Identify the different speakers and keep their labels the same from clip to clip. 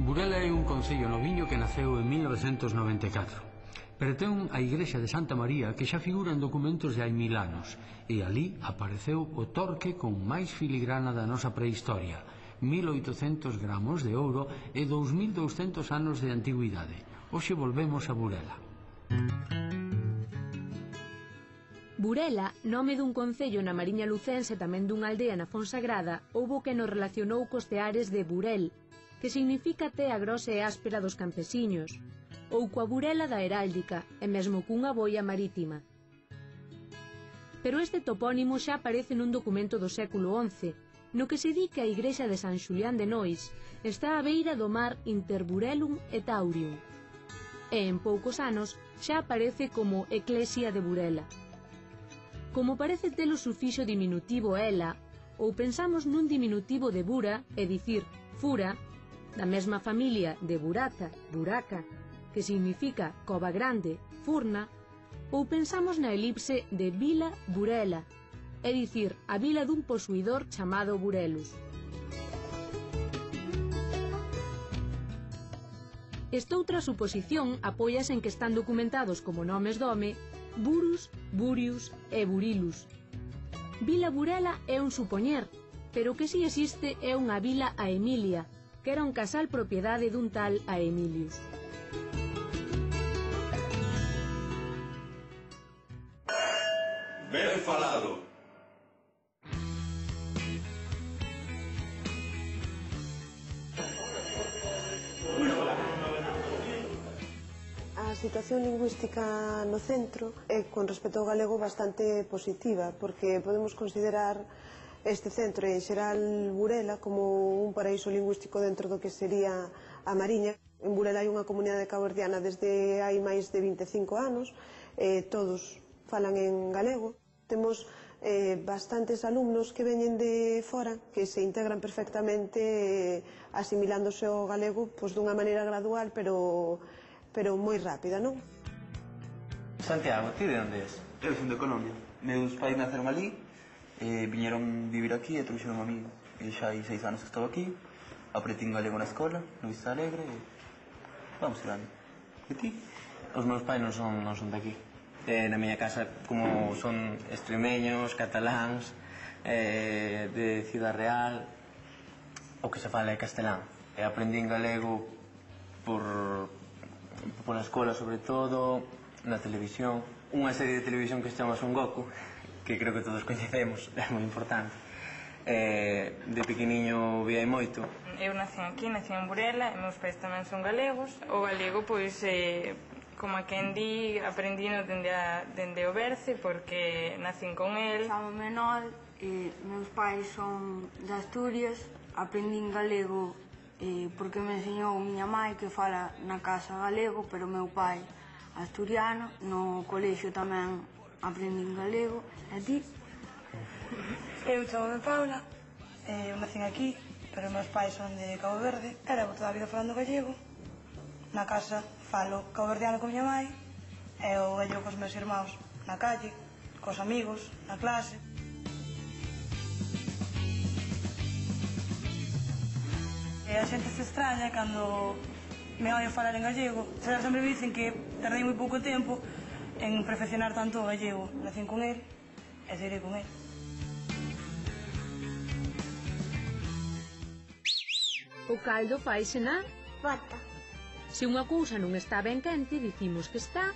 Speaker 1: Burela é un concello noviño que naceu en 1994. Pertén á igrexa de Santa María que xa figura en documentos de hai 1000 anos, e ali apareceu o torque con máis filigrana da nosa prehistoria, 1800 gramos de ouro e 2200 anos de antigüidade. Hoxe volvemos a Burela.
Speaker 2: Burela, nome dun concello na Mariña Lucense, tamén dunha aldea na Fonsagrada, houbo que nos relacionou cos teares de Burel, que significa tea grosa e áspera dos campesiños, ou coa Burela da heráldica, e mesmo cunha boia marítima. Pero este topónimo xa aparece nun documento do século XI, no que se di que a igrexa de San Xulián de Nois está á beira do mar inter Burelum e Taurium, e en poucos anos xa aparece como Eclesia de Burela. Como parece ter o sufixo diminutivo ela, ou pensamos nun diminutivo de bura, é dicir, fura, da mesma familia de burata, buraca, que significa cova grande, furna, ou pensamos na elipse de vila Burela, é dicir, a vila dun posuidor chamado Burelus. Estoutra suposición apóiase en que están documentados como nomes do home Burus, Burius e Burilus. Vila Burela é un supoñer, pero que si existe é unha vila a Emilia, que era un casal propiedade dun tal a Emilius.
Speaker 3: Ben falado.
Speaker 4: A situación lingüística no centro é, con respecto ao galego, bastante positiva, porque podemos considerar este centro e, en xeral, Burela como un paraíso lingüístico dentro do que sería a Mariña. En Burela hai unha comunidade caboverdiana desde hai máis de 25 anos, todos falan en galego. Temos bastantes alumnos que veñen de fora, que se integran perfectamente asimilándose ao galego dunha maneira gradual, pero moi rápida, non?
Speaker 5: Santiago, ti de onde és?
Speaker 6: Eu son de Colombia. Meus pais naceron ali, viñeron vivir aquí e trouxeron a mí. E xa hai 6 anos que estou aquí, aprendín galego na escola, no Vista Alegre, e vamos tirando. E ti?
Speaker 5: Os meus pais non son de aquí. Na miña casa, como son extremeños, cataláns, de Ciudad Real, o que se fala é castelán. E aprendín galego pola escola, sobre todo, na televisión. Unha serie de televisión que se chama Son Goku, que creo que todos coñecemos, é moi importante. De pequeniño viai moito.
Speaker 7: Eu nací aquí, nací en Burela, e meus pais tamén son galegos. O galego, pois, como a quen di, aprendino dende o berce, porque nacín con el.
Speaker 8: Chamo Menol, meus pais son de Asturias, aprendín galego porque me enseñou miña mãe, que fala na casa galego, pero meu pai asturiano. No colexio tamén aprendín galego. E ti?
Speaker 9: Eu chamo Paula, eu nacín aquí, pero meus pais son de Cabo Verde. E levo toda a vida falando gallego. Na casa falo caboverdiano con miña mãe e o gallego cos meus irmãos, na calle, cos amigos, na clase. E a xente se extraña cando me oio falar en gallego. Sempre me dicen que tardei moi pouco tempo en perfeccionar tanto o gallego. Nacín con el e seguirei con el.
Speaker 2: O caldo faise na
Speaker 10: bota.
Speaker 2: Se unha cousa non está ben quente, dicimos que está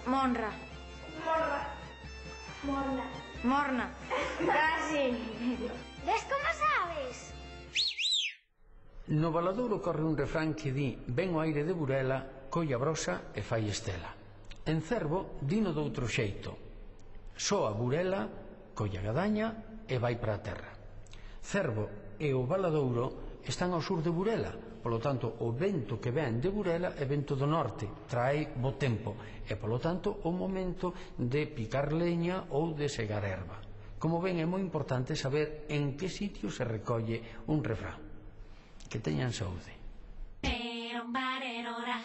Speaker 10: monra. Morna. Casi. Ves como sabes?
Speaker 1: No Valadouro corre un refrán que di: ven o aire de Burela, colla brosa e fai estela. En Cervo dino doutro xeito: soa Burela, colla gadaña e vai para a terra. Cervo e o Valadouro están ao sur de Burela, polo tanto o vento que ven de Burela é vento do norte, trae bo tempo, e polo tanto o momento de picar leña ou de segar erva. Como ven, é moi importante saber en que sitio se recolle un refrán. Que teñan saúde.
Speaker 3: trombar en hora.